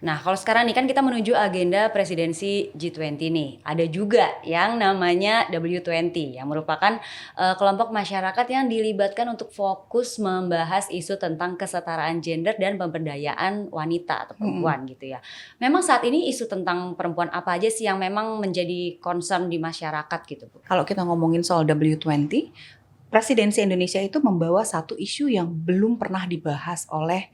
Nah, kalau sekarang nih kan kita menuju agenda presidensi G20 nih. Ada juga yang namanya W20 yang merupakan kelompok masyarakat yang dilibatkan untuk fokus membahas isu tentang kesetaraan gender dan pemberdayaan wanita atau perempuan gitu ya. Memang saat ini isu tentang perempuan apa aja sih yang memang menjadi concern di masyarakat gitu, Bu? Kalau kita ngomongin soal W20, presidensi Indonesia itu membawa satu isu yang belum pernah dibahas oleh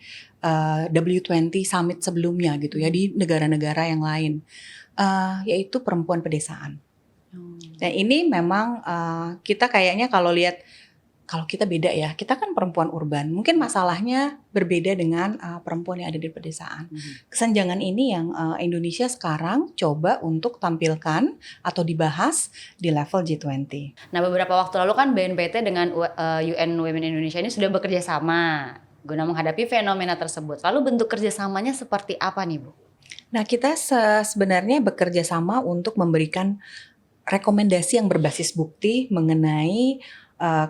W20 summit sebelumnya gitu ya di negara-negara yang lain, yaitu perempuan pedesaan. Dan ini memang kita kayaknya kalau kita beda ya, kita kan perempuan urban, mungkin masalahnya berbeda dengan perempuan yang ada di pedesaan. Kesenjangan ini yang Indonesia sekarang coba untuk tampilkan atau dibahas di level G20. Nah, beberapa waktu lalu kan BNPT dengan UN Women Indonesia ini sudah bekerja sama guna menghadapi fenomena tersebut. Lalu bentuk kerjasamanya seperti apa nih, Bu? Nah, kita sebenarnya bekerja sama untuk memberikan rekomendasi yang berbasis bukti mengenai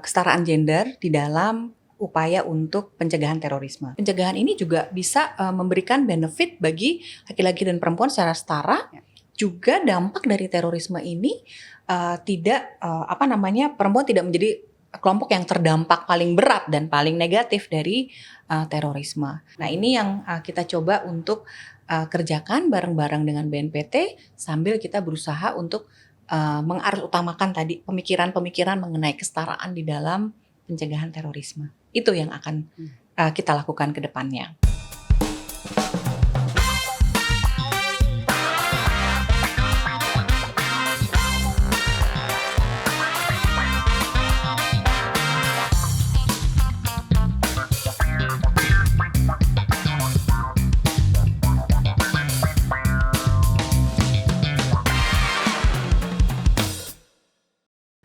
kesetaraan gender di dalam upaya untuk pencegahan terorisme. Pencegahan ini juga bisa memberikan benefit bagi laki-laki dan perempuan secara setara. Juga dampak dari terorisme ini perempuan tidak menjadi kelompok yang terdampak paling berat dan paling negatif dari terorisme. Nah, ini yang kita coba untuk kerjakan bareng-bareng dengan BNPT sambil kita berusaha untuk mengarusutamakan tadi pemikiran-pemikiran mengenai kesetaraan di dalam pencegahan terorisme. Itu yang akan kita lakukan ke depannya.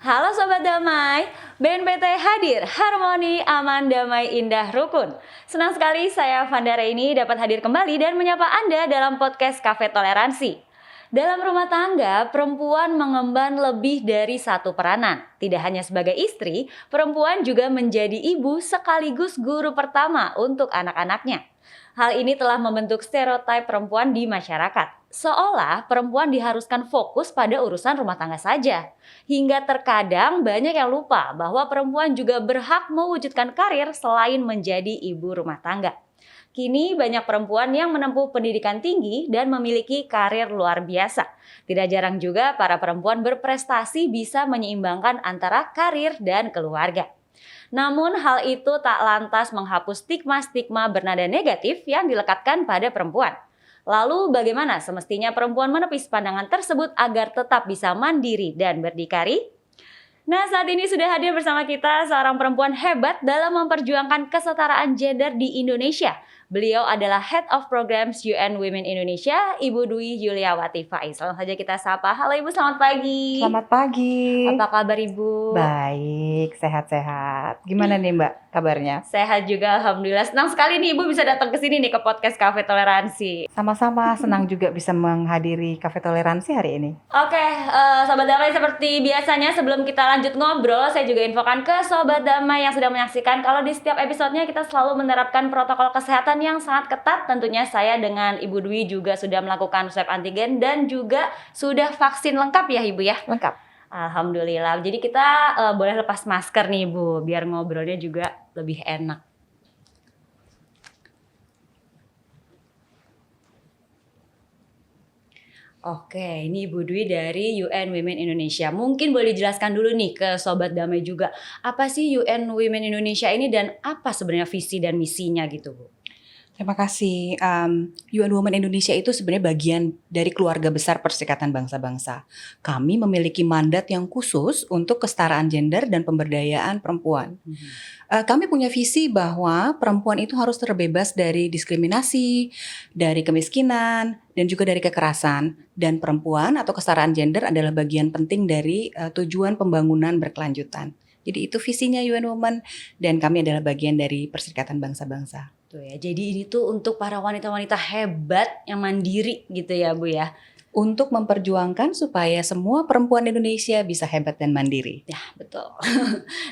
Halo Sobat Damai, BNPT hadir, harmoni, aman, damai, indah, rukun. Senang sekali saya Vanda Reini dapat hadir kembali dan menyapa Anda dalam podcast Cafe Toleransi. Dalam rumah tangga, perempuan mengemban lebih dari satu peranan. Tidak hanya sebagai istri, perempuan juga menjadi ibu sekaligus guru pertama untuk anak-anaknya. Hal ini telah membentuk stereotip perempuan di masyarakat. Seolah perempuan diharuskan fokus pada urusan rumah tangga saja. Hingga terkadang banyak yang lupa bahwa perempuan juga berhak mewujudkan karir selain menjadi ibu rumah tangga. Kini banyak perempuan yang menempuh pendidikan tinggi dan memiliki karir luar biasa. Tidak jarang juga para perempuan berprestasi bisa menyeimbangkan antara karir dan keluarga. Namun hal itu tak lantas menghapus stigma-stigma bernada negatif yang dilekatkan pada perempuan. Lalu bagaimana semestinya perempuan menepis pandangan tersebut agar tetap bisa mandiri dan berdikari? Nah, saat ini sudah hadir bersama kita seorang perempuan hebat dalam memperjuangkan kesetaraan gender di Indonesia. Beliau adalah Head of Programs UN Women Indonesia, Ibu Dwi Yuliawati Faiz. Langsung saja kita sapa. Halo Ibu, selamat pagi. Selamat pagi. Apa kabar Ibu? Baik, sehat-sehat. Gimana nih Mbak kabarnya? Sehat juga, Alhamdulillah. Senang sekali nih Ibu bisa datang ke sini nih ke podcast Cafe Toleransi. Sama-sama senang juga bisa menghadiri Cafe Toleransi hari ini. Oke, Sobat Damai, seperti biasanya sebelum kita lanjut ngobrol, saya juga infokan ke Sobat Damai yang sedang menyaksikan kalau di setiap episodenya kita selalu menerapkan protokol kesehatan yang sangat ketat. Tentunya saya dengan Ibu Dwi juga sudah melakukan swab antigen dan juga sudah vaksin lengkap ya Ibu ya? Lengkap. Alhamdulillah. Jadi kita boleh lepas masker nih Ibu, biar ngobrolnya juga lebih enak. Oke, ini Ibu Dwi dari UN Women Indonesia. Mungkin boleh dijelaskan dulu nih ke Sobat Damai juga, apa sih UN Women Indonesia ini dan apa sebenarnya visi dan misinya gitu Bu? Terima kasih. UN Women Indonesia itu sebenarnya bagian dari keluarga besar Perserikatan Bangsa-Bangsa. Kami memiliki mandat yang khusus untuk kesetaraan gender dan pemberdayaan perempuan. Kami punya visi bahwa perempuan itu harus terbebas dari diskriminasi, dari kemiskinan, dan juga dari kekerasan. Dan perempuan atau kesetaraan gender adalah bagian penting dari tujuan pembangunan berkelanjutan. Jadi itu visinya UN Women dan kami adalah bagian dari Perserikatan Bangsa-Bangsa. Tuh ya, jadi ini tuh untuk para wanita-wanita hebat yang mandiri gitu ya Bu ya. untuk memperjuangkan supaya semua perempuan Indonesia bisa hebat dan mandiri. Ya, betul.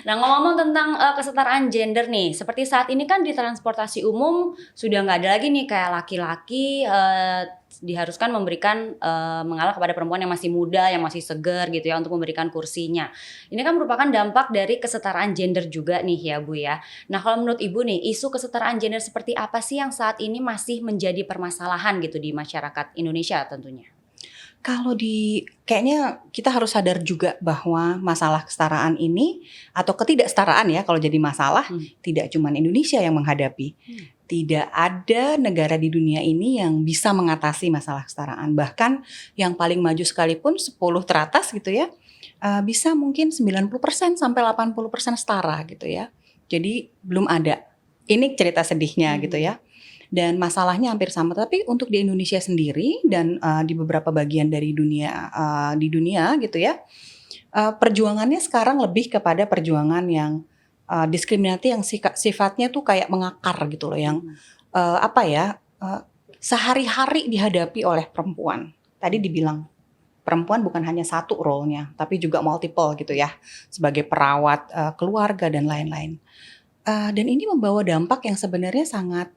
Nah, ngomong-ngomong tentang kesetaraan gender nih, seperti saat ini kan di transportasi umum sudah nggak ada lagi nih kayak laki-laki diharuskan memberikan mengalah kepada perempuan yang masih muda, yang masih segar gitu ya untuk memberikan kursinya. Ini kan merupakan dampak dari kesetaraan gender juga nih ya Bu ya. Nah, kalau menurut Ibu nih, isu kesetaraan gender seperti apa sih yang saat ini masih menjadi permasalahan gitu di masyarakat Indonesia tentunya? Kayaknya kita harus sadar juga bahwa masalah kesetaraan ini atau ketidaksetaraan ya kalau jadi masalah tidak cuma Indonesia yang menghadapi. Tidak ada negara di dunia ini yang bisa mengatasi masalah kesetaraan. Bahkan yang paling maju sekalipun 10 teratas gitu ya, bisa mungkin 90% sampai 80% setara gitu ya. Jadi belum ada. Ini cerita sedihnya gitu ya. Dan masalahnya hampir sama, tapi untuk di Indonesia sendiri dan di beberapa bagian dari di dunia gitu ya, perjuangannya sekarang lebih kepada perjuangan yang diskriminatif yang sifatnya tuh kayak mengakar gitu loh, yang sehari-hari dihadapi oleh perempuan. Tadi dibilang perempuan bukan hanya satu role-nya, tapi juga multiple gitu ya, sebagai perawat keluarga dan lain-lain. Dan ini membawa dampak yang sebenarnya sangat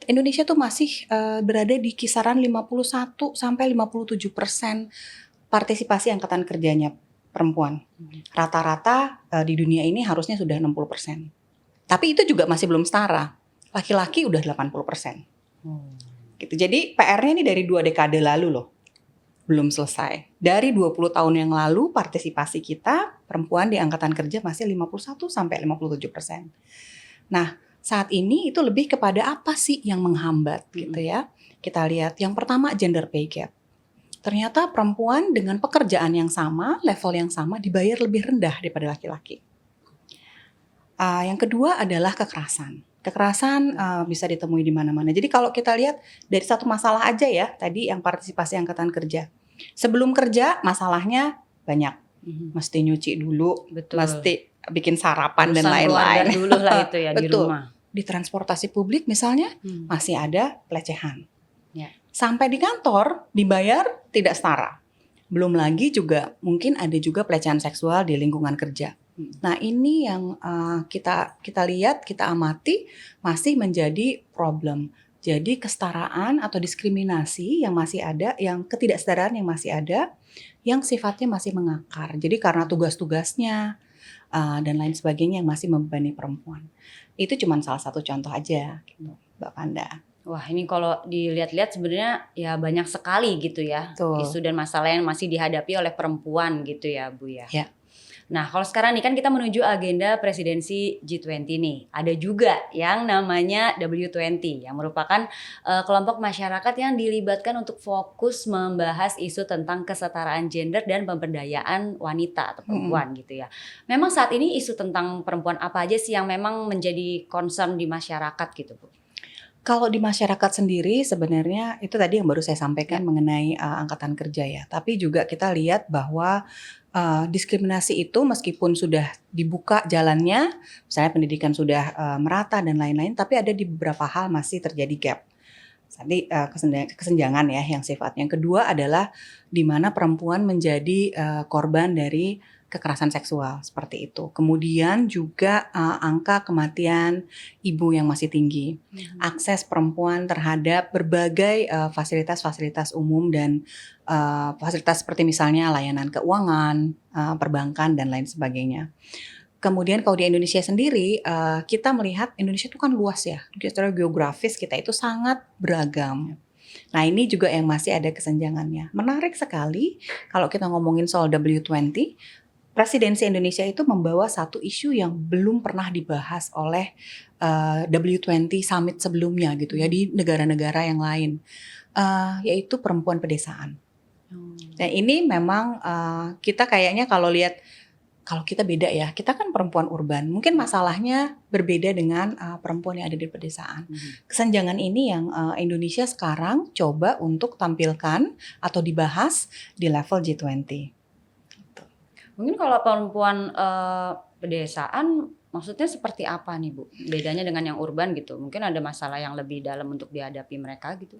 Indonesia tuh masih berada di kisaran 51 sampai 57% partisipasi angkatan kerjanya perempuan. Rata-rata di dunia ini harusnya sudah 60%. Tapi itu juga masih belum setara. Laki-laki udah 80%. Gitu. Jadi PR-nya ini dari 2 dekade lalu loh. Belum selesai. Dari 20 tahun yang lalu partisipasi kita perempuan di angkatan kerja masih 51 sampai 57%. Nah, saat ini itu lebih kepada apa sih yang menghambat gitu ya. Kita lihat yang pertama gender pay gap. Ternyata perempuan dengan pekerjaan yang sama, level yang sama dibayar lebih rendah daripada laki-laki. Yang kedua adalah kekerasan. Kekerasan bisa ditemui di mana-mana. Jadi kalau kita lihat dari satu masalah aja ya, tadi yang partisipasi angkatan kerja. Sebelum kerja masalahnya banyak. Mesti nyuci dulu, Betul. Mesti bikin sarapan dan keluarga lain-lain. dulu lah itu ya di Betul. rumah. Di transportasi publik misalnya masih ada pelecehan. Ya. Sampai di kantor dibayar tidak setara. Belum lagi juga mungkin ada juga pelecehan seksual di lingkungan kerja. Nah ini yang kita lihat, kita amati masih menjadi problem. Jadi kesetaraan atau diskriminasi yang masih ada, yang ketidaksetaraan yang masih ada, yang sifatnya masih mengakar. Jadi karena tugas-tugasnya dan lain sebagainya yang masih membebani perempuan. Itu cuma salah satu contoh aja gitu, Mbak Panda. Wah, ini kalau dilihat-lihat sebenarnya ya banyak sekali gitu ya. Betul. Isu dan masalah yang masih dihadapi oleh perempuan gitu ya Bu ya. Ya. Nah, kalau sekarang nih kan kita menuju agenda presidensi G20 nih. Ada juga yang namanya W20 yang merupakan kelompok masyarakat yang dilibatkan untuk fokus membahas isu tentang kesetaraan gender dan pemberdayaan wanita atau perempuan gitu ya. Memang saat ini isu tentang perempuan apa aja sih yang memang menjadi concern di masyarakat gitu Bu? Kalau di masyarakat sendiri sebenarnya itu tadi yang baru saya sampaikan mengenai angkatan kerja ya. Tapi juga kita lihat bahwa diskriminasi itu meskipun sudah dibuka jalannya, misalnya pendidikan sudah merata dan lain-lain, tapi ada di beberapa hal masih terjadi gap. Tadi kesenjangan ya yang sifatnya. Yang kedua adalah di mana perempuan menjadi korban dari kekerasan seksual seperti itu. Kemudian juga angka kematian ibu yang masih tinggi. Akses perempuan terhadap berbagai fasilitas-fasilitas umum dan fasilitas seperti misalnya layanan keuangan, perbankan dan lain sebagainya. Kemudian kalau di Indonesia sendiri, kita melihat Indonesia itu kan luas ya. Secara geografis kita itu sangat beragam. Nah ini juga yang masih ada kesenjangannya. Menarik sekali kalau kita ngomongin soal W20, Presidensi Indonesia itu membawa satu isu yang belum pernah dibahas oleh W20 Summit sebelumnya gitu ya di negara-negara yang lain, yaitu perempuan pedesaan. Nah ini memang kita kayaknya kalau lihat, kalau kita beda ya, kita kan perempuan urban, mungkin masalahnya berbeda dengan perempuan yang ada di pedesaan. Kesenjangan ini yang Indonesia sekarang coba untuk tampilkan atau dibahas di level G20. Mungkin kalau perempuan pedesaan Maksudnya seperti apa nih Bu? Bedanya dengan yang urban gitu? Mungkin ada masalah yang lebih dalam untuk dihadapi mereka gitu?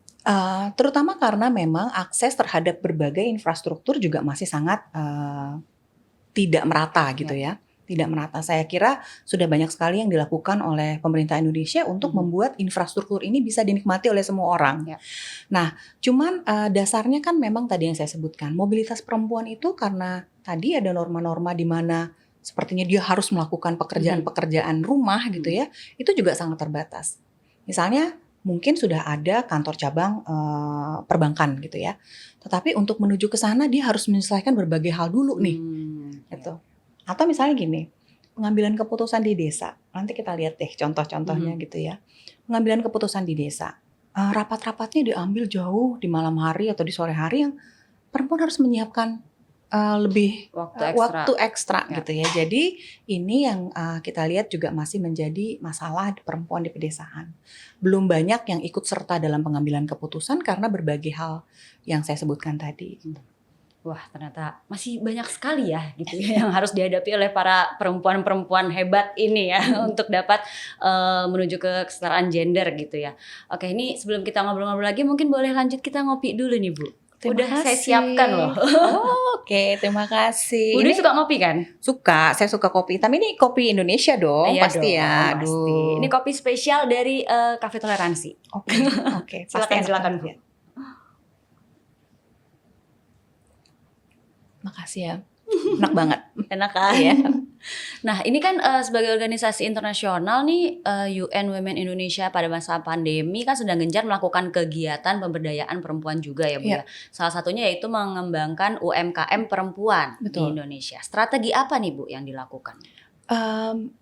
Terutama karena memang akses terhadap berbagai infrastruktur juga masih sangat tidak merata gitu ya. Tidak merata. Saya kira sudah banyak sekali yang dilakukan oleh pemerintah Indonesia untuk membuat infrastruktur ini bisa dinikmati oleh semua orang. Ya. Nah, cuman dasarnya kan memang tadi yang saya sebutkan, mobilitas perempuan itu karena tadi ada norma-norma di mana sepertinya dia harus melakukan pekerjaan-pekerjaan rumah gitu ya, itu juga sangat terbatas. Misalnya mungkin sudah ada kantor cabang perbankan gitu ya, tetapi untuk menuju ke sana dia harus menyelesaikan berbagai hal dulu nih, gitu. Atau misalnya gini, pengambilan keputusan di desa, nanti kita lihat deh contoh-contohnya gitu ya. Pengambilan keputusan di desa, rapat-rapatnya diambil jauh di malam hari atau di sore hari yang perempuan harus menyiapkan lebih waktu ekstra gitu ya. Jadi ini yang kita lihat juga masih menjadi masalah perempuan di pedesaan. Belum banyak yang ikut serta dalam pengambilan keputusan karena berbagai hal yang saya sebutkan tadi. Wah, ternyata masih banyak sekali ya gitu ya yang harus dihadapi oleh para perempuan-perempuan hebat ini ya untuk dapat menuju ke kesetaraan gender gitu ya. Oke, ini sebelum kita ngobrol-ngobrol lagi mungkin boleh lanjut kita ngopi dulu nih Bu. Udah saya siapkan loh. Oke, terima kasih. Budi suka ngopi kan? Suka, saya suka kopi. Tapi ini kopi Indonesia dong, Iya pasti dong, ya. Pasti. Ini kopi spesial dari Cafe Toleransi. Oke. Silakan Bu. Makasih ya. Enak banget. Enak kan? Iya. Nah, ini kan sebagai organisasi internasional nih, UN Women Indonesia pada masa pandemi kan sedang gencar melakukan kegiatan pemberdayaan perempuan juga ya Bu ya. Salah satunya yaitu mengembangkan UMKM perempuan di Indonesia. Strategi apa nih Bu yang dilakukan?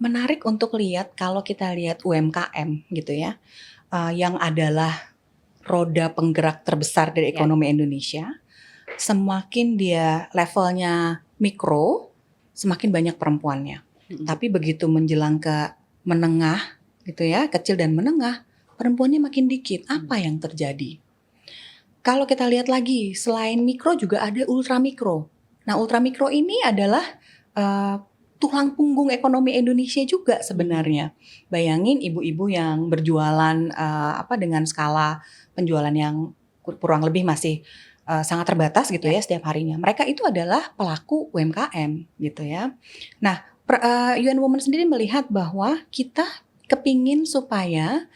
Menarik untuk lihat kalau kita lihat UMKM gitu ya, yang adalah roda penggerak terbesar dari ekonomi Indonesia. Semakin dia levelnya mikro, semakin banyak perempuannya. Tapi begitu menjelang ke menengah gitu ya, kecil dan menengah, perempuannya makin dikit. Apa yang terjadi? Kalau kita lihat lagi, selain mikro juga ada ultramikro. Nah, ultramikro ini adalah tulang punggung ekonomi Indonesia juga sebenarnya. Bayangin ibu-ibu yang berjualan dengan skala penjualan yang kurang lebih masih sangat terbatas gitu ya setiap harinya. Mereka itu adalah pelaku UMKM gitu ya. Nah, UN Women sendiri melihat bahwa kita kepingin supaya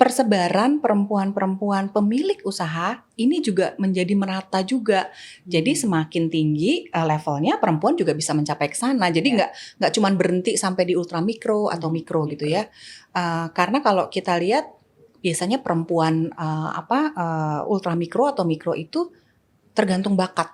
persebaran perempuan-perempuan pemilik usaha ini juga menjadi merata juga. Jadi semakin tinggi levelnya perempuan juga bisa mencapai ke sana. Jadi nggak cuma berhenti sampai di ultramikro atau mikro gitu ya. Karena kalau kita lihat biasanya perempuan ultramikro atau mikro itu tergantung bakat.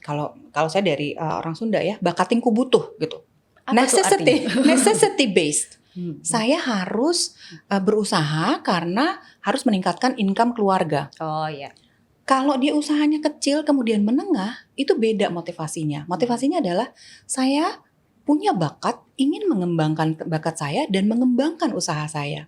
Kalau saya dari orang Sunda ya, bakat tingku butuh gitu. Necessity based. Saya harus berusaha karena harus meningkatkan income keluarga. Oh iya. Kalau dia usahanya kecil kemudian menengah, itu beda motivasinya. Motivasinya adalah saya punya bakat, ingin mengembangkan bakat saya dan mengembangkan usaha saya.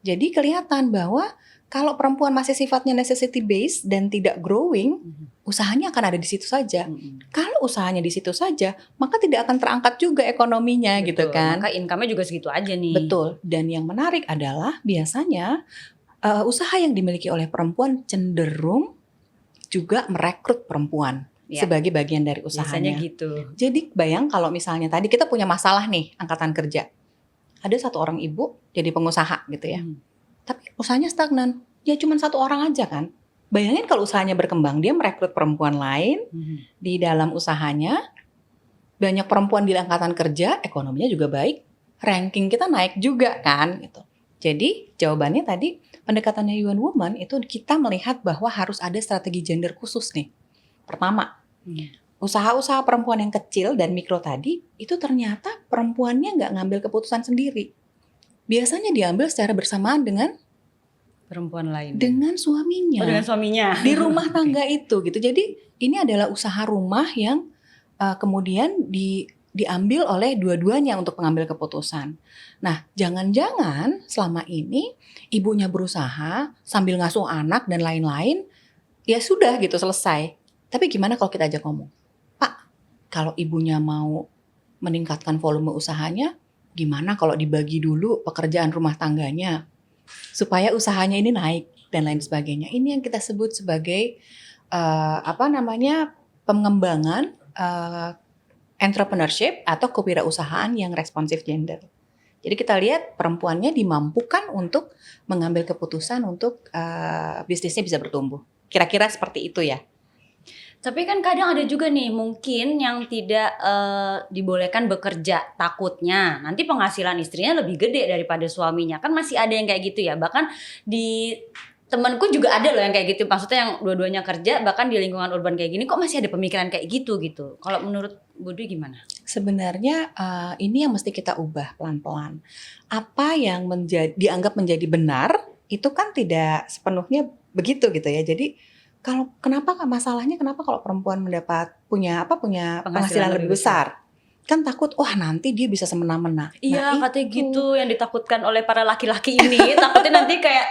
Jadi kelihatan bahwa kalau perempuan masih sifatnya necessity based dan tidak growing, usahanya akan ada di situ saja. Kalau usahanya di situ saja, maka tidak akan terangkat juga ekonominya. Betul, gitu kan. Maka income-nya juga segitu aja nih. Betul. Dan yang menarik adalah biasanya usaha yang dimiliki oleh perempuan cenderung juga merekrut perempuan sebagai bagian dari usahanya. Biasanya gitu. Jadi bayang kalau misalnya tadi kita punya masalah nih angkatan kerja. Ada satu orang ibu jadi pengusaha gitu ya. Tapi usahanya stagnan. Ya cuma satu orang aja kan. Bayangin kalau usahanya berkembang, dia merekrut perempuan lain di dalam usahanya. Banyak perempuan di angkatan kerja, ekonominya juga baik. Ranking kita naik juga kan gitu. Jadi jawabannya tadi pendekatannya UN Women itu kita melihat bahwa harus ada strategi gender khusus nih. Pertama, usaha-usaha perempuan yang kecil dan mikro tadi itu ternyata perempuannya nggak ngambil keputusan sendiri. Biasanya diambil secara bersamaan dengan perempuan lain. Dengan suaminya. Oh, dengan suaminya. Di rumah tangga itu gitu. Jadi ini adalah usaha rumah yang kemudian diambil oleh dua-duanya untuk pengambil keputusan. Nah, jangan-jangan selama ini ibunya berusaha sambil ngasuh anak dan lain-lain, ya sudah gitu selesai. Tapi gimana kalau kita ajak ngomong? Pak, kalau ibunya mau meningkatkan volume usahanya, gimana kalau dibagi dulu pekerjaan rumah tangganya supaya usahanya ini naik dan lain sebagainya. Ini yang kita sebut sebagai pengembangan entrepreneurship atau kewirausahaan yang responsif gender. Jadi kita lihat perempuannya dimampukan untuk mengambil keputusan untuk bisnisnya bisa bertumbuh. Kira-kira seperti itu ya. Tapi kan kadang ada juga nih mungkin yang tidak dibolehkan bekerja, takutnya nanti penghasilan istrinya lebih gede daripada suaminya. Kan masih ada yang kayak gitu ya. Bahkan di temanku juga ada loh yang kayak gitu. Maksudnya yang dua-duanya kerja, bahkan di lingkungan urban kayak gini kok masih ada pemikiran kayak gitu gitu. Kalau menurut Bu Dwi gimana? Sebenarnya ini yang mesti kita ubah pelan-pelan. Apa yang dianggap menjadi benar itu kan tidak sepenuhnya begitu gitu ya. Jadi masalahnya kenapa kalau perempuan punya penghasilan lebih besar? Kan takut nanti dia bisa semena-mena. Iya, katanya gitu yang ditakutkan oleh para laki-laki ini. Takutnya nanti kayak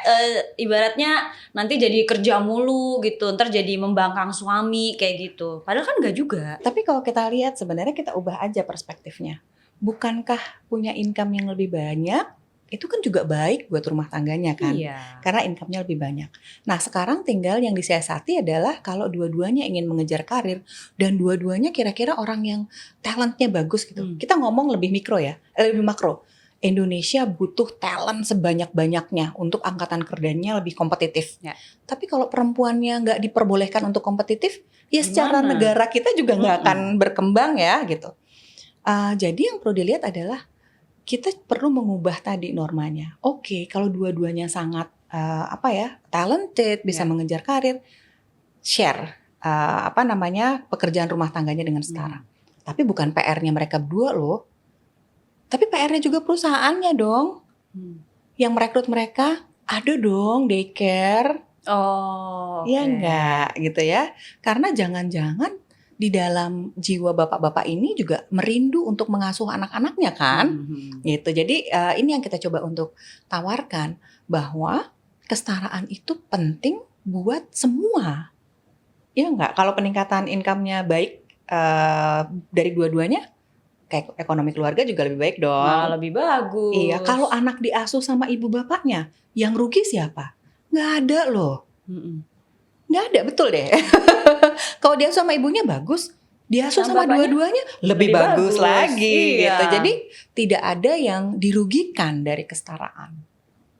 ibaratnya nanti jadi kerja mulu gitu, ntar jadi membangkang suami kayak gitu. Padahal kan enggak juga. Tapi kalau kita lihat sebenarnya kita ubah aja perspektifnya. Bukankah punya income yang lebih banyak itu kan juga baik buat rumah tangganya kan? Iya. Karena income-nya lebih banyak. Nah sekarang tinggal yang disiasati adalah kalau dua-duanya ingin mengejar karir dan dua-duanya kira-kira orang yang talentnya bagus gitu. Kita ngomong lebih mikro ya, lebih makro. Indonesia butuh talent sebanyak-banyaknya untuk angkatan kerjanya lebih kompetitif. Ya. Tapi kalau perempuannya nggak diperbolehkan untuk kompetitif, ya secara negara kita juga nggak akan berkembang ya gitu. Jadi yang perlu dilihat adalah kita perlu mengubah tadi normanya. Oke, kalau dua-duanya sangat talented, bisa mengejar karir, share pekerjaan rumah tangganya dengan setara. Tapi bukan PR-nya mereka berdua loh. Tapi PR-nya juga perusahaannya dong. Yang merekrut mereka ada dong daycare. Ya enggak gitu ya. Karena jangan-jangan di dalam jiwa bapak-bapak ini juga merindu untuk mengasuh anak-anaknya kan, gitu. Jadi ini yang kita coba untuk tawarkan bahwa kesetaraan itu penting buat semua, ya enggak? Kalau peningkatan income-nya baik dari dua-duanya, kayak ekonomi keluarga juga lebih baik dong. Malah lebih bagus. Iya, kalau anak diasuh sama ibu bapaknya, yang rugi siapa? Nggak ada loh. Nggak ada, betul deh. Kalau dia sama ibunya bagus, dia sama dua-duanya lebih bagus lagi gitu. Jadi tidak ada yang dirugikan dari kesetaraan.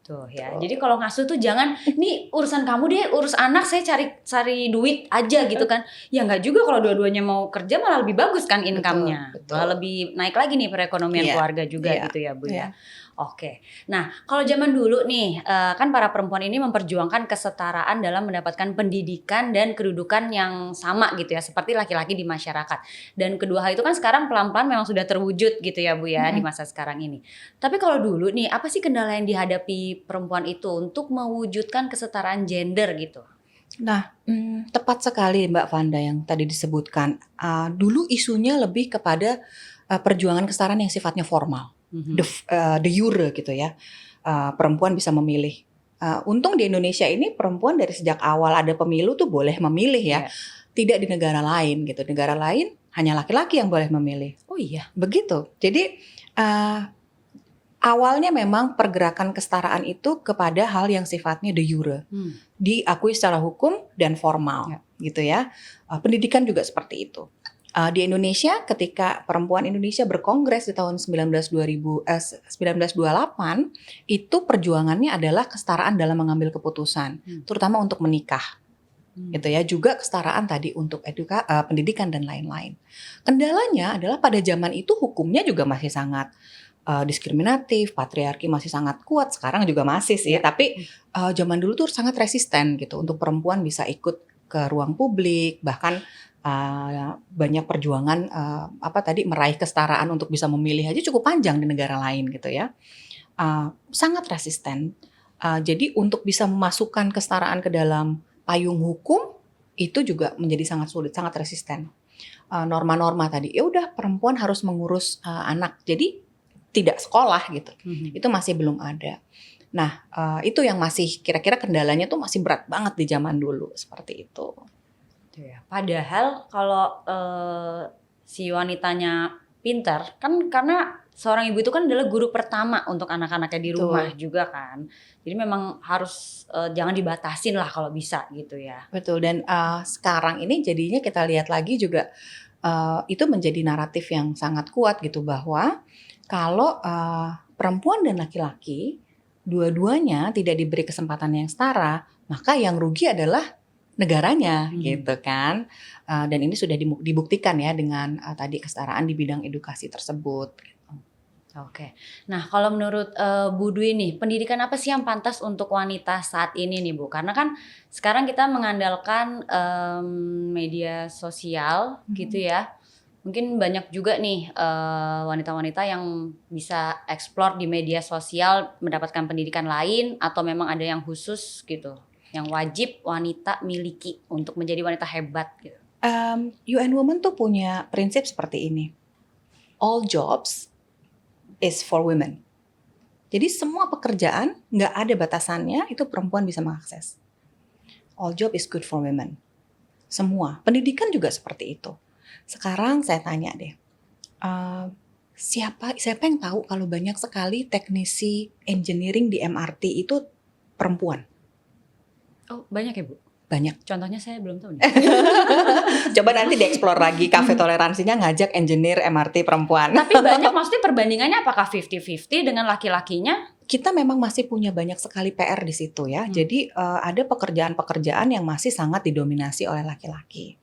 Tuh ya. Jadi kalau ngasuh tuh jangan nih urusan kamu deh, urus anak, saya cari duit aja gitu kan. Ya enggak juga, kalau dua-duanya mau kerja malah lebih bagus kan income-nya. Malah lebih naik lagi nih perekonomian keluarga juga gitu ya Bu ya. Oke. Nah, kalau zaman dulu nih kan para perempuan ini memperjuangkan kesetaraan dalam mendapatkan pendidikan dan kedudukan yang sama gitu ya, seperti laki-laki di masyarakat. Dan kedua hal itu kan sekarang pelan-pelan memang sudah terwujud gitu ya Bu ya di masa sekarang ini. Tapi kalau dulu nih, apa sih kendala yang dihadapi perempuan itu untuk mewujudkan kesetaraan gender gitu? Nah, tepat sekali Mbak Vanda yang tadi disebutkan. Dulu isunya lebih kepada perjuangan kesetaraan yang sifatnya formal. De jure gitu ya, perempuan bisa memilih. Untung di Indonesia ini perempuan dari sejak awal ada pemilu tuh boleh memilih ya, tidak di negara lain gitu. Negara lain hanya laki-laki yang boleh memilih. Oh iya, begitu. Jadi awalnya memang pergerakan kesetaraan itu kepada hal yang sifatnya de jure, diakui secara hukum dan formal gitu ya. Pendidikan juga seperti itu. Di Indonesia ketika perempuan Indonesia berkongres di tahun 1928 itu perjuangannya adalah kesetaraan dalam mengambil keputusan, terutama untuk menikah, gitu ya. Juga kesetaraan tadi untuk pendidikan dan lain-lain. Kendalanya adalah pada zaman itu hukumnya juga masih sangat diskriminatif, patriarki masih sangat kuat. Sekarang juga masih sih, tapi zaman dulu tuh sangat resisten gitu untuk perempuan bisa ikut ke ruang publik, bahkan banyak perjuangan meraih kesetaraan untuk bisa memilih aja cukup panjang di negara lain gitu ya. Sangat resisten. Jadi untuk bisa memasukkan kesetaraan ke dalam payung hukum itu juga menjadi sangat sulit, sangat resisten. Norma-norma tadi, ya udah perempuan harus mengurus anak, jadi tidak sekolah gitu. Itu masih belum ada. Nah, itu yang masih kira-kira kendalanya tuh masih berat banget di zaman dulu seperti itu. Padahal kalau si wanitanya pintar kan, karena seorang ibu itu kan adalah guru pertama untuk anak-anaknya di rumah Betul. juga kan. Jadi memang harus jangan dibatasin lah kalau bisa gitu ya. Betul, dan sekarang ini jadinya kita lihat lagi juga itu menjadi naratif yang sangat kuat gitu, bahwa kalau perempuan dan laki-laki dua-duanya tidak diberi kesempatan yang setara, maka yang rugi adalah negaranya gitu kan. Dan ini sudah dibuktikan ya dengan tadi kesetaraan di bidang edukasi tersebut gitu. Oke. Nah, kalau menurut Bu Dwi nih, pendidikan apa sih yang pantas untuk wanita saat ini nih Bu? Karena kan sekarang kita mengandalkan media sosial gitu ya. Mungkin banyak juga nih wanita-wanita yang bisa explore di media sosial, mendapatkan pendidikan lain, atau memang ada yang khusus gitu, yang wajib wanita miliki untuk menjadi wanita hebat gitu. UN Women tuh punya prinsip seperti ini. All jobs is for women. Jadi semua pekerjaan nggak ada batasannya, itu perempuan bisa mengakses. All job is good for women. Semua. Pendidikan juga seperti itu. Sekarang saya tanya deh, siapa yang tahu kalau banyak sekali teknisi engineering di MRT itu perempuan? Oh, banyak ya Bu? Banyak. Contohnya saya belum tahu nih. Coba nanti dieksplor lagi Cafe Toleransinya ngajak engineer MRT perempuan. Tapi banyak, maksudnya perbandingannya apakah 50-50 dengan laki-lakinya? Kita memang masih punya banyak sekali PR di situ ya. Jadi ada pekerjaan-pekerjaan yang masih sangat didominasi oleh laki-laki.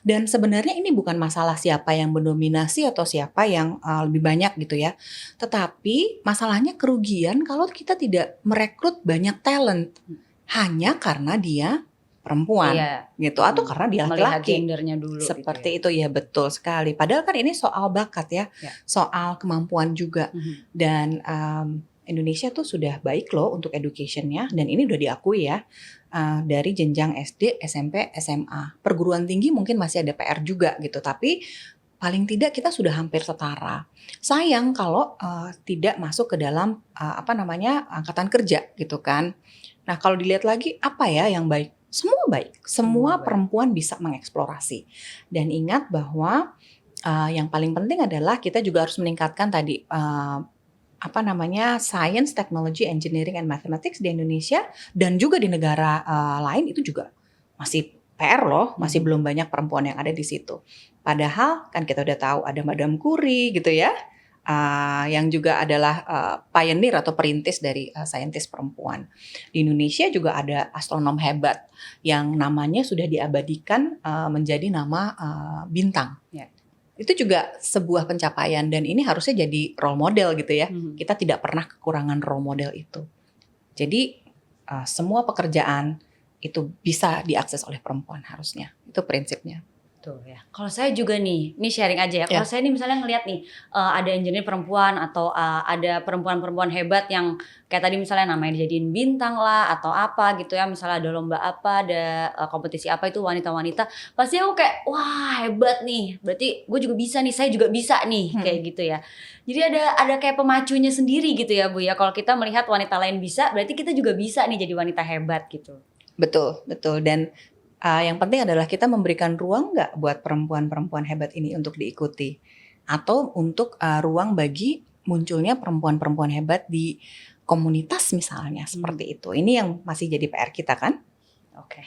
Dan sebenarnya ini bukan masalah siapa yang mendominasi atau siapa yang lebih banyak gitu ya. Tetapi masalahnya kerugian kalau kita tidak merekrut banyak talent hanya karena dia perempuan gitu, atau karena dia Melihat laki-laki. gendernya dulu Seperti itu ya, betul sekali. Padahal kan ini soal bakat ya, soal kemampuan juga. Dan Indonesia tuh sudah baik loh untuk education-nya, dan ini udah diakui ya, dari jenjang SD, SMP, SMA. Perguruan tinggi mungkin masih ada PR juga gitu, tapi paling tidak kita sudah hampir setara. Sayang kalau tidak masuk ke dalam angkatan kerja gitu kan. Nah, kalau dilihat lagi apa ya yang baik? Semua baik. Semua perempuan bisa mengeksplorasi. Dan ingat bahwa yang paling penting adalah kita juga harus meningkatkan tadi science, technology, engineering, and mathematics di Indonesia dan juga di negara lain itu juga masih PR loh, masih belum banyak perempuan yang ada di situ. Padahal kan kita udah tahu ada Madame Curie gitu ya, yang juga adalah pioneer atau perintis dari saintis perempuan. Di Indonesia juga ada astronom hebat yang namanya sudah diabadikan menjadi nama bintang. Itu juga sebuah pencapaian, dan ini harusnya jadi role model gitu ya. Kita tidak pernah kekurangan role model itu. Jadi semua pekerjaan itu bisa diakses oleh perempuan harusnya. Itu prinsipnya. Tuh ya. Kalau saya juga nih, ini sharing aja ya. Kalau saya nih misalnya ngelihat nih ada engineer perempuan atau ada perempuan-perempuan hebat yang kayak tadi misalnya namanya dijadiin bintang lah atau apa gitu ya. Misalnya ada lomba apa, ada kompetisi apa, itu wanita-wanita. Pasti aku kayak wah hebat nih. Berarti gue juga bisa nih, saya juga bisa nih kayak gitu ya. Jadi ada kayak pemacunya sendiri gitu ya Bu ya. Kalau kita melihat wanita lain bisa, berarti kita juga bisa nih jadi wanita hebat gitu. Betul. Dan yang penting adalah kita memberikan ruang nggak buat perempuan-perempuan hebat ini untuk diikuti, atau untuk ruang bagi munculnya perempuan-perempuan hebat di komunitas misalnya seperti itu. Ini yang masih jadi PR kita kan? Oke,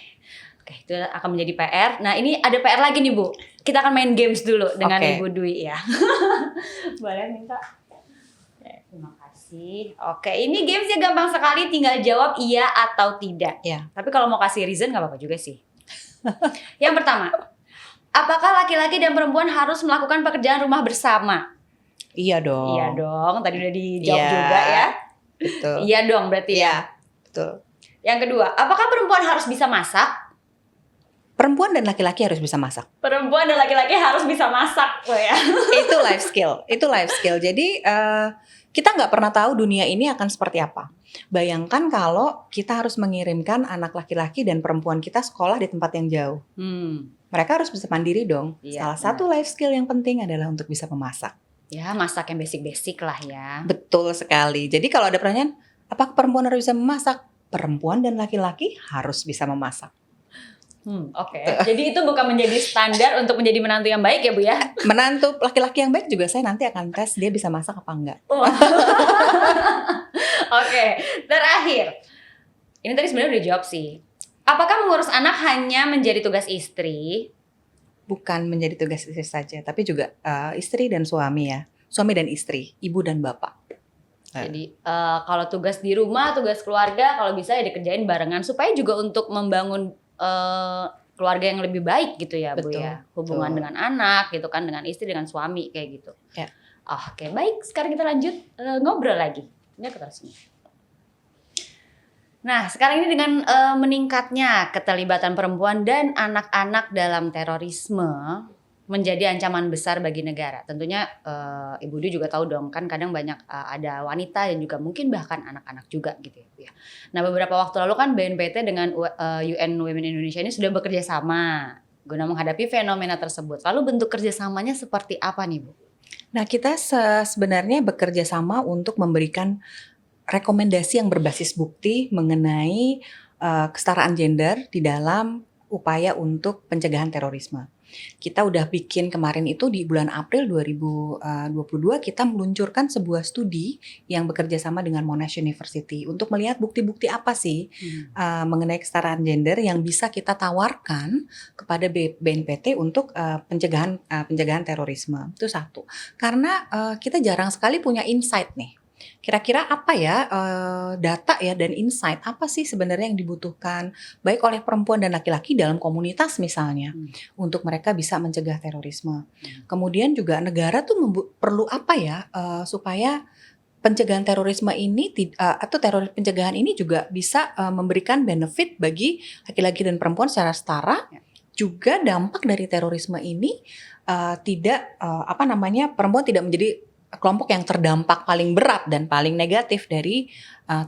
itu akan menjadi PR. Nah, ini ada PR lagi nih Bu. Kita akan main games dulu dengan Ibu Dwi ya. Boleh minta? Terima kasih. Oke, ini gamesnya gampang sekali, tinggal jawab iya atau tidak. Tapi kalau mau kasih reason nggak apa-apa juga sih. Yang pertama, apakah laki-laki dan perempuan harus melakukan pekerjaan rumah bersama? Iya dong. Iya dong, tadi udah dijawab juga ya. Betul. Iya dong berarti ya. Betul. Yang kedua, apakah perempuan harus bisa masak? Perempuan dan laki-laki harus bisa masak. Perempuan dan laki-laki harus bisa masak loh ya. Itu life skill. Jadi kita nggak pernah tahu dunia ini akan seperti apa. Bayangkan kalau kita harus mengirimkan anak laki-laki dan perempuan kita sekolah di tempat yang jauh. Mereka harus bisa mandiri dong. Salah satu life skill yang penting adalah untuk bisa memasak. Ya, masak yang basic-basic lah ya. Betul sekali. Jadi kalau ada pertanyaan, apakah perempuan harus bisa memasak? Perempuan dan laki-laki harus bisa memasak. Oke. Jadi itu bukan menjadi standar untuk menjadi menantu yang baik ya Bu ya? Menantu laki-laki yang baik juga saya nanti akan tes dia bisa masak apa enggak. Wah. Oke, terakhir. Ini tadi sebenarnya udah dijawab sih. Apakah mengurus anak hanya menjadi tugas istri? Bukan menjadi tugas istri saja, tapi juga istri dan suami ya. Suami dan istri, ibu dan bapak. Jadi kalau tugas di rumah, tugas keluarga, kalau bisa ya dikerjain barengan supaya juga untuk membangun keluarga yang lebih baik gitu ya Bu Betul, ya. Hubungan betul. dengan anak gitu kan, dengan istri, dengan suami kayak gitu. Ya. Oke, baik. Sekarang kita lanjut ngobrol lagi. Ini aku taruh sini. Nah, sekarang ini dengan meningkatnya keterlibatan perempuan dan anak-anak dalam terorisme menjadi ancaman besar bagi negara. Tentunya Ibu Dwi juga tahu dong kan kadang banyak ada wanita dan juga mungkin bahkan anak-anak juga gitu ya. Nah, beberapa waktu lalu kan BNPT dengan UN Women Indonesia ini sudah bekerja sama guna menghadapi fenomena tersebut. Lalu bentuk kerjasamanya seperti apa nih Bu? Nah, kita sebenarnya bekerja sama untuk memberikan rekomendasi yang berbasis bukti mengenai kesetaraan gender di dalam upaya untuk pencegahan terorisme. Kita udah bikin kemarin itu di bulan April 2022 kita meluncurkan sebuah studi yang bekerja sama dengan Monash University untuk melihat bukti-bukti apa sih mengenai kesetaraan gender yang bisa kita tawarkan kepada BNPT untuk pencegahan terorisme. Itu satu. Karena kita jarang sekali punya insight nih. Kira-kira apa ya data ya dan insight apa sih sebenarnya yang dibutuhkan baik oleh perempuan dan laki-laki dalam komunitas misalnya untuk mereka bisa mencegah terorisme. Kemudian juga negara tuh perlu apa ya supaya pencegahan terorisme ini atau pencegahan ini juga bisa memberikan benefit bagi laki-laki dan perempuan secara setara. Juga dampak dari terorisme ini perempuan tidak menjadi kelompok yang terdampak paling berat dan paling negatif dari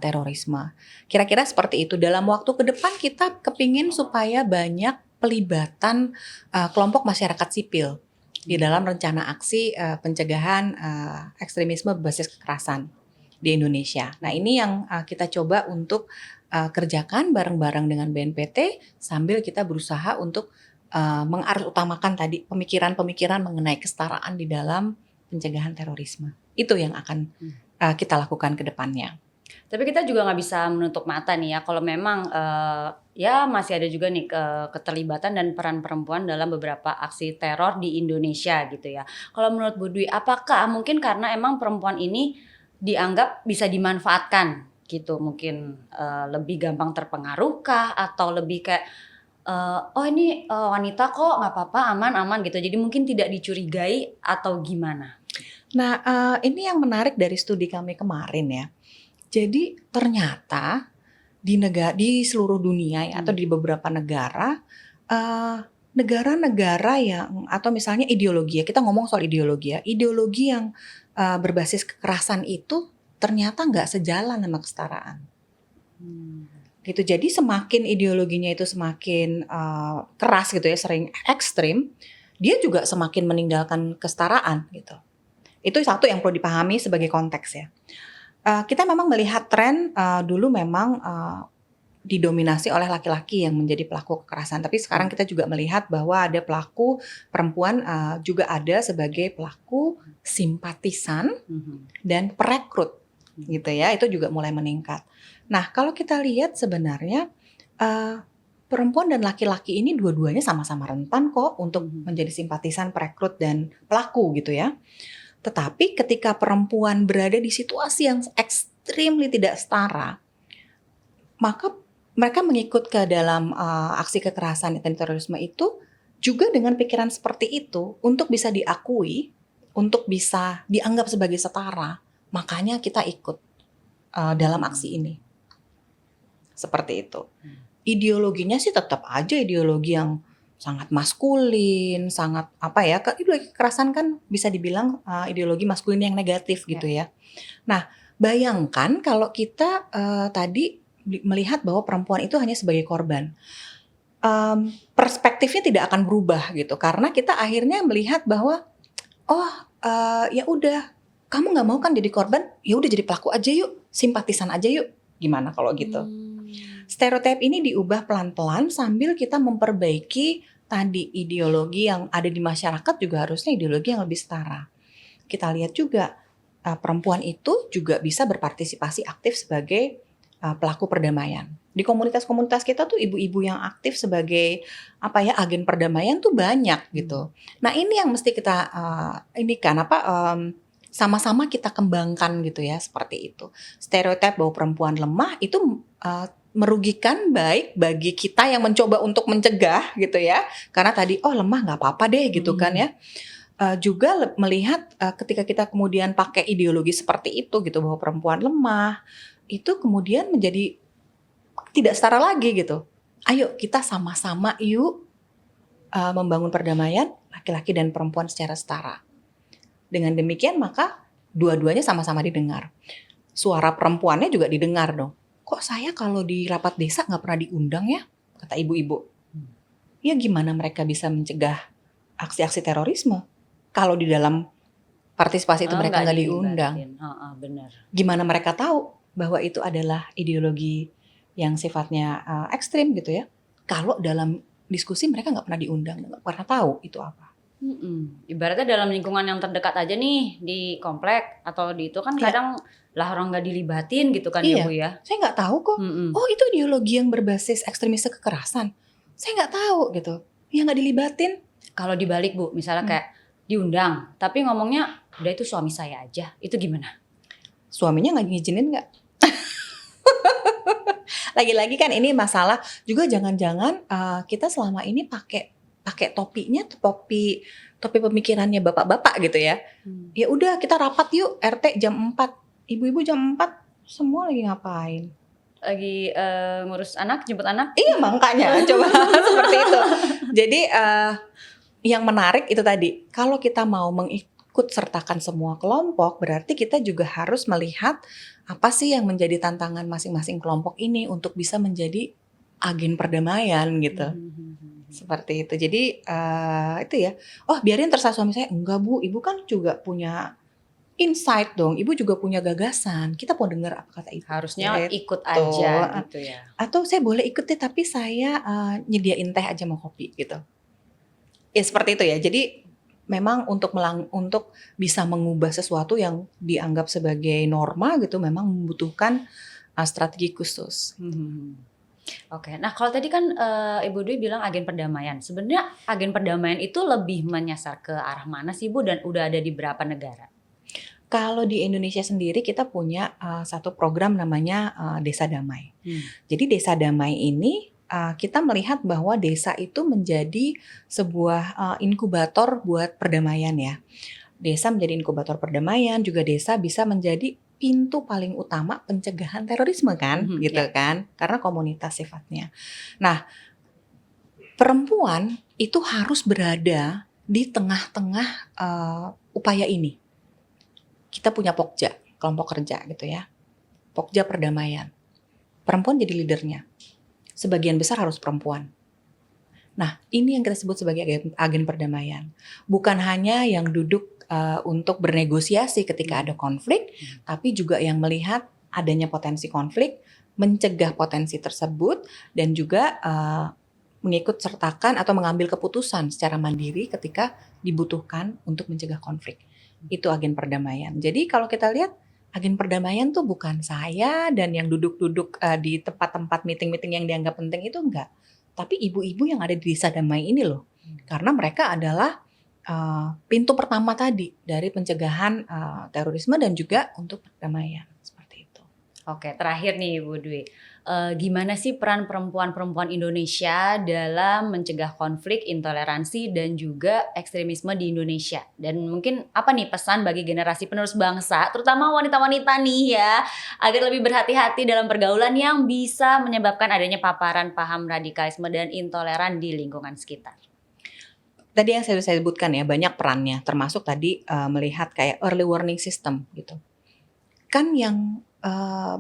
terorisme. Kira-kira seperti itu. Dalam waktu ke depan kita kepingin supaya banyak pelibatan kelompok masyarakat sipil di dalam rencana aksi pencegahan ekstremisme berbasis kekerasan di Indonesia. Nah, ini yang kita coba untuk kerjakan bareng-bareng dengan BNPT sambil kita berusaha untuk mengarusutamakan tadi pemikiran-pemikiran mengenai kesetaraan di dalam pencegahan terorisme. Itu yang akan kita lakukan ke depannya. Tapi kita juga nggak bisa menutup mata nih ya kalau memang ya masih ada juga nih keterlibatan dan peran perempuan dalam beberapa aksi teror di Indonesia gitu ya. Kalau menurut Bu Dwi, apakah mungkin karena emang perempuan ini dianggap bisa dimanfaatkan gitu, mungkin lebih gampang terpengaruh kah atau lebih kayak oh ini wanita kok nggak apa-apa aman-aman gitu. Jadi mungkin tidak dicurigai atau gimana? Nah, ini yang menarik dari studi kami kemarin ya. Jadi ternyata di seluruh dunia ya, atau di beberapa negara, negara-negara yang atau misalnya ideologi ya, kita ngomong soal ideologi ya, ideologi yang berbasis kekerasan itu ternyata nggak sejalan sama kesetaraan. Gitu. Jadi semakin ideologinya itu semakin keras gitu ya, sering ekstrim, dia juga semakin meninggalkan kesetaraan gitu. Itu satu yang perlu dipahami sebagai konteks ya. Kita memang melihat tren dulu memang didominasi oleh laki-laki yang menjadi pelaku kekerasan. Tapi sekarang kita juga melihat bahwa ada pelaku perempuan juga ada sebagai pelaku simpatisan dan perekrut gitu ya. Itu juga mulai meningkat. Nah, kalau kita lihat sebenarnya perempuan dan laki-laki ini dua-duanya sama-sama rentan kok untuk menjadi simpatisan, perekrut dan pelaku gitu ya. Tetapi ketika perempuan berada di situasi yang extremely tidak setara, maka mereka mengikut ke dalam aksi kekerasan dan terorisme itu juga dengan pikiran seperti itu untuk bisa diakui, untuk bisa dianggap sebagai setara. Makanya kita ikut dalam aksi ini. Seperti itu. Ideologinya sih tetap aja ideologi yang sangat maskulin, sangat apa ya, ideologi kekerasan kan bisa dibilang ideologi maskulin yang negatif gitu ya. Nah, bayangkan kalau kita tadi melihat bahwa perempuan itu hanya sebagai korban. Perspektifnya tidak akan berubah gitu, karena kita akhirnya melihat bahwa ya udah, kamu nggak mau kan jadi korban, ya udah jadi pelaku aja yuk, simpatisan aja yuk, gimana kalau gitu? Stereotip ini diubah pelan-pelan sambil kita memperbaiki tadi ideologi yang ada di masyarakat juga harusnya ideologi yang lebih setara. Kita lihat juga perempuan itu juga bisa berpartisipasi aktif sebagai pelaku perdamaian. Di komunitas-komunitas kita tuh ibu-ibu yang aktif sebagai agen perdamaian tuh banyak gitu. Nah ini yang mesti kita sama-sama kita kembangkan gitu ya, seperti itu. Stereotip bahwa perempuan lemah itu merugikan baik bagi kita yang mencoba untuk mencegah gitu ya, karena tadi lemah nggak apa-apa deh gitu kan ya. Juga melihat ketika kita kemudian pakai ideologi seperti itu gitu bahwa perempuan lemah itu kemudian menjadi tidak setara lagi gitu. Ayo kita sama-sama yuk membangun perdamaian laki-laki dan perempuan secara setara. Dengan demikian maka dua-duanya sama-sama didengar. Suara perempuannya juga didengar dong. Kok saya kalau di rapat desa nggak pernah diundang ya? Kata ibu-ibu. Ya gimana mereka bisa mencegah aksi-aksi terorisme? Kalau di dalam partisipasi itu mereka nggak diundang. Benar. Gimana mereka tahu bahwa itu adalah ideologi yang sifatnya ekstrim gitu ya? Kalau dalam diskusi mereka nggak pernah diundang, nggak pernah tahu itu apa. Ibaratnya dalam lingkungan yang terdekat aja nih di komplek atau di itu kan kadang lah orang nggak dilibatin gitu kan ya Bu ya. Saya nggak tahu kok. Oh itu ideologi yang berbasis ekstremisme kekerasan. Saya nggak tahu gitu. Ya nggak dilibatin. Kalau dibalik Bu, misalnya kayak diundang, tapi ngomongnya udah itu suami saya aja, itu gimana? Suaminya nggak ngizinin nggak? Lagi-lagi kan ini masalah juga jangan-jangan kita selama ini pakai topinya topi pemikirannya bapak-bapak gitu ya. Ya udah kita rapat yuk RT jam 4. Ibu-ibu jam 4 semua lagi ngapain? Lagi ngurus anak, jemput anak? Iya makanya coba seperti itu. Jadi yang menarik itu tadi, kalau kita mau mengikut sertakan semua kelompok, berarti kita juga harus melihat apa sih yang menjadi tantangan masing-masing kelompok ini untuk bisa menjadi agen perdamaian gitu. Seperti itu. Jadi itu ya. Biarin terserah suami saya. Enggak Bu, ibu kan juga punya insight dong. Ibu juga punya gagasan. Kita mau dengar apa kata ibu. Harusnya ikut aja gitu ya. Atau saya boleh ikut deh, tapi saya nyediain teh aja mau kopi gitu. Ya seperti itu ya. Jadi memang untuk bisa mengubah sesuatu yang dianggap sebagai norma gitu, memang membutuhkan strategi khusus. Oke, nah kalau tadi kan Ibu Dwi bilang agen perdamaian. Sebenarnya agen perdamaian itu lebih menyasar ke arah mana sih Bu, dan udah ada di berapa negara? Kalau di Indonesia sendiri kita punya satu program namanya Desa Damai. Jadi Desa Damai ini kita melihat bahwa desa itu menjadi sebuah inkubator buat perdamaian ya. Desa menjadi inkubator perdamaian, juga desa bisa menjadi pintu paling utama pencegahan terorisme kan, gitu kan, karena komunitas sifatnya. Nah, perempuan itu harus berada di tengah-tengah upaya ini. Kita punya Pokja, kelompok kerja gitu ya, Pokja perdamaian. Perempuan jadi leadernya. Sebagian besar harus perempuan. Nah, ini yang kita sebut sebagai agen perdamaian. Bukan hanya yang duduk untuk bernegosiasi ketika ada konflik, tapi juga yang melihat adanya potensi konflik, mencegah potensi tersebut, dan juga mengikut sertakan atau mengambil keputusan secara mandiri ketika dibutuhkan untuk mencegah konflik. Itu agen perdamaian. Jadi kalau kita lihat, agen perdamaian tuh bukan saya dan yang duduk-duduk di tempat-tempat meeting-meeting yang dianggap penting itu enggak. Tapi ibu-ibu yang ada di Desa Damai ini loh. Karena mereka adalah pintu pertama tadi dari pencegahan terorisme dan juga untuk perdamaian. Seperti itu. Oke, terakhir nih Bu Dwi. Gimana sih peran perempuan-perempuan Indonesia dalam mencegah konflik, intoleransi, dan juga ekstremisme di Indonesia? Dan mungkin apa nih pesan bagi generasi penerus bangsa, terutama wanita-wanita nih ya, agar lebih berhati-hati dalam pergaulan yang bisa menyebabkan adanya paparan paham radikalisme dan intoleran di lingkungan sekitar? Tadi yang saya sebutkan ya, banyak perannya, termasuk tadi melihat kayak early warning system gitu. Kan yang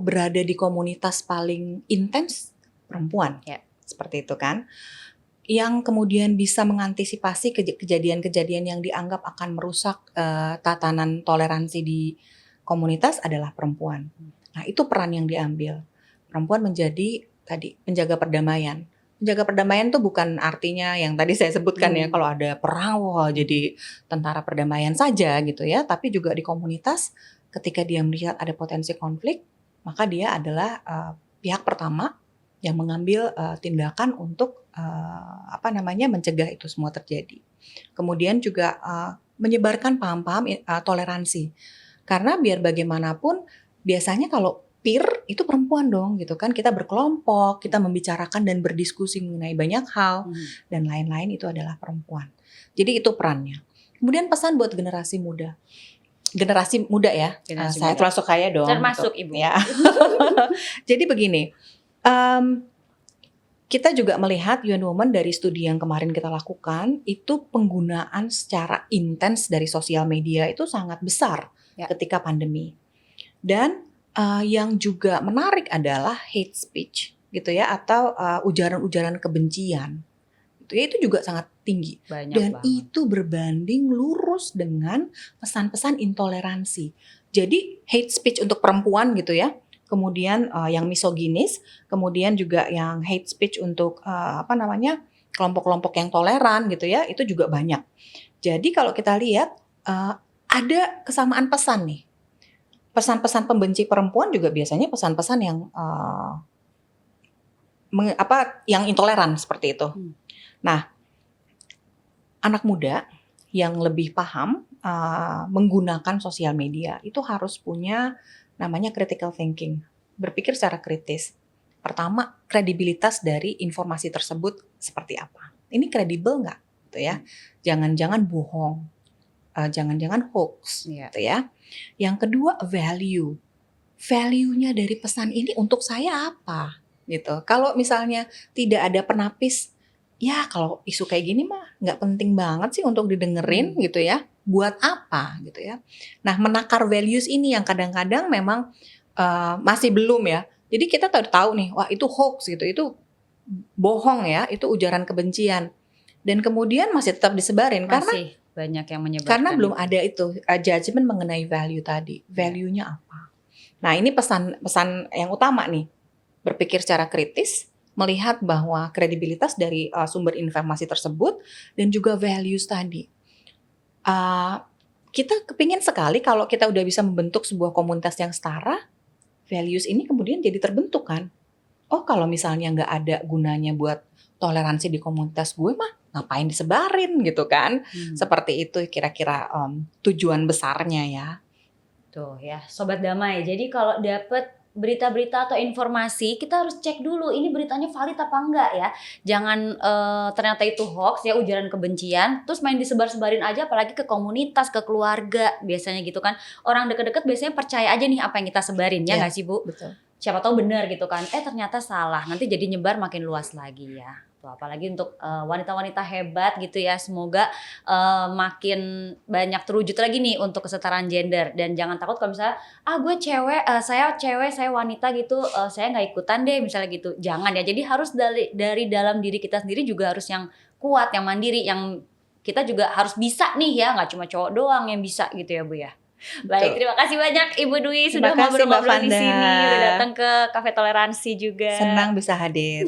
berada di komunitas paling intens perempuan, seperti itu kan, yang kemudian bisa mengantisipasi kejadian-kejadian yang dianggap akan merusak tatanan toleransi di komunitas adalah perempuan. Nah itu peran yang diambil. Perempuan menjadi tadi, penjaga perdamaian. Penjaga perdamaian tuh bukan artinya yang tadi saya sebutkan ya, kalau ada perang wah jadi tentara perdamaian saja gitu ya, tapi juga di komunitas ketika dia melihat ada potensi konflik, maka dia adalah pihak pertama yang mengambil tindakan untuk mencegah itu semua terjadi. Kemudian juga menyebarkan paham-paham toleransi. Karena biar bagaimanapun biasanya kalau peer itu perempuan dong gitu kan, kita berkelompok, kita membicarakan dan berdiskusi mengenai banyak hal dan lain-lain itu adalah perempuan. Jadi itu perannya. Kemudian pesan buat generasi muda ya, saya termasuk kaya dong. Termasuk gitu. Ibu. Ya. Jadi begini, kita juga melihat UN Women dari studi yang kemarin kita lakukan, itu penggunaan secara intens dari sosial media itu sangat besar ketika pandemi. Dan yang juga menarik adalah hate speech gitu ya, atau ujaran-ujaran kebencian. Itu juga sangat tinggi. Banyak dan banget. Itu berbanding lurus dengan pesan-pesan intoleransi. Jadi hate speech untuk perempuan gitu ya. Kemudian yang misoginis, kemudian juga yang hate speech untuk kelompok-kelompok yang toleran gitu ya, itu juga banyak. Jadi kalau kita lihat ada kesamaan pesan nih. Pesan-pesan pembenci perempuan juga biasanya pesan-pesan yang yang intoleran seperti itu. Nah, anak muda yang lebih paham menggunakan sosial media itu harus punya namanya critical thinking, berpikir secara kritis. Pertama, kredibilitas dari informasi tersebut seperti apa? Ini kredibel nggak? Gitu ya. Jangan-jangan bohong, jangan-jangan hoax, gitu ya. Yang kedua, value-nya dari pesan ini untuk saya apa? Gitu. Kalau misalnya tidak ada penapis, ya kalau isu kayak gini mah nggak penting banget sih untuk didengerin gitu ya. Buat apa gitu ya. Nah, menakar values ini yang kadang-kadang memang masih belum ya. Jadi kita tahu nih, wah itu hoax gitu, itu bohong ya, itu ujaran kebencian. Dan kemudian masih tetap disebarin karena banyak yang menyebarkan. Karena belum ada itu judgment mengenai value tadi. Value-nya apa? Nah, ini pesan yang utama nih. Berpikir secara kritis, melihat bahwa kredibilitas dari sumber informasi tersebut dan juga values tadi. Kita kepingin sekali kalau kita udah bisa membentuk sebuah komunitas yang setara, values ini kemudian jadi terbentuk kan. Oh, kalau misalnya nggak ada gunanya buat toleransi di komunitas gue mah ngapain disebarin gitu kan. Seperti itu kira-kira tujuan besarnya ya. Tuh ya, Sobat Damai. Jadi kalau dapet berita-berita atau informasi, kita harus cek dulu ini beritanya valid apa enggak ya. Jangan ternyata itu hoax ya, ujaran kebencian, terus main disebar-sebarin aja, apalagi ke komunitas, ke keluarga biasanya gitu kan. Orang deket-deket biasanya percaya aja nih apa yang kita sebarin, ya nggak sih Bu? Betul. Siapa tahu benar gitu kan, ternyata salah, nanti jadi nyebar makin luas lagi ya. Tuh, apalagi untuk wanita-wanita hebat gitu ya, semoga makin banyak terwujud lagi nih untuk kesetaraan gender. Dan jangan takut kalau misalnya gue cewek, saya wanita gitu, saya nggak ikutan deh misalnya gitu. Jangan ya, jadi harus dari dalam diri kita sendiri juga harus yang kuat, yang mandiri, yang kita juga harus bisa nih ya, nggak cuma cowok doang yang bisa gitu ya Bu ya. Baik, terima kasih banyak Ibu Dwi sudah ngobrol-ngobrol di sini, udah datang ke Cafe Toleransi juga. Senang bisa hadir.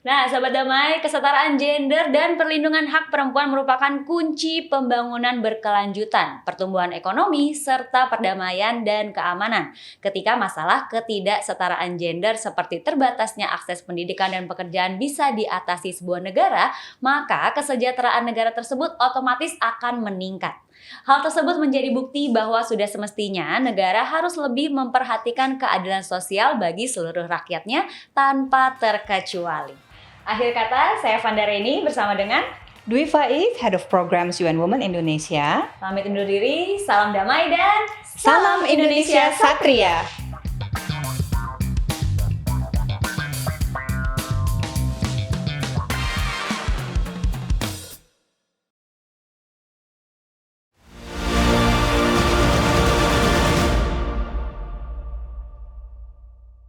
Nah, Sobat Damai, kesetaraan gender dan perlindungan hak perempuan merupakan kunci pembangunan berkelanjutan, pertumbuhan ekonomi, serta perdamaian dan keamanan. Ketika masalah ketidaksetaraan gender seperti terbatasnya akses pendidikan dan pekerjaan bisa diatasi sebuah negara, maka kesejahteraan negara tersebut otomatis akan meningkat. Hal tersebut menjadi bukti bahwa sudah semestinya negara harus lebih memperhatikan keadilan sosial bagi seluruh rakyatnya tanpa terkecuali. Akhir kata, saya Vanda Reni bersama dengan Dwi Faiz, Head of Programs UN Women Indonesia. Pamit undur diri, salam damai dan Salam Indonesia Satria.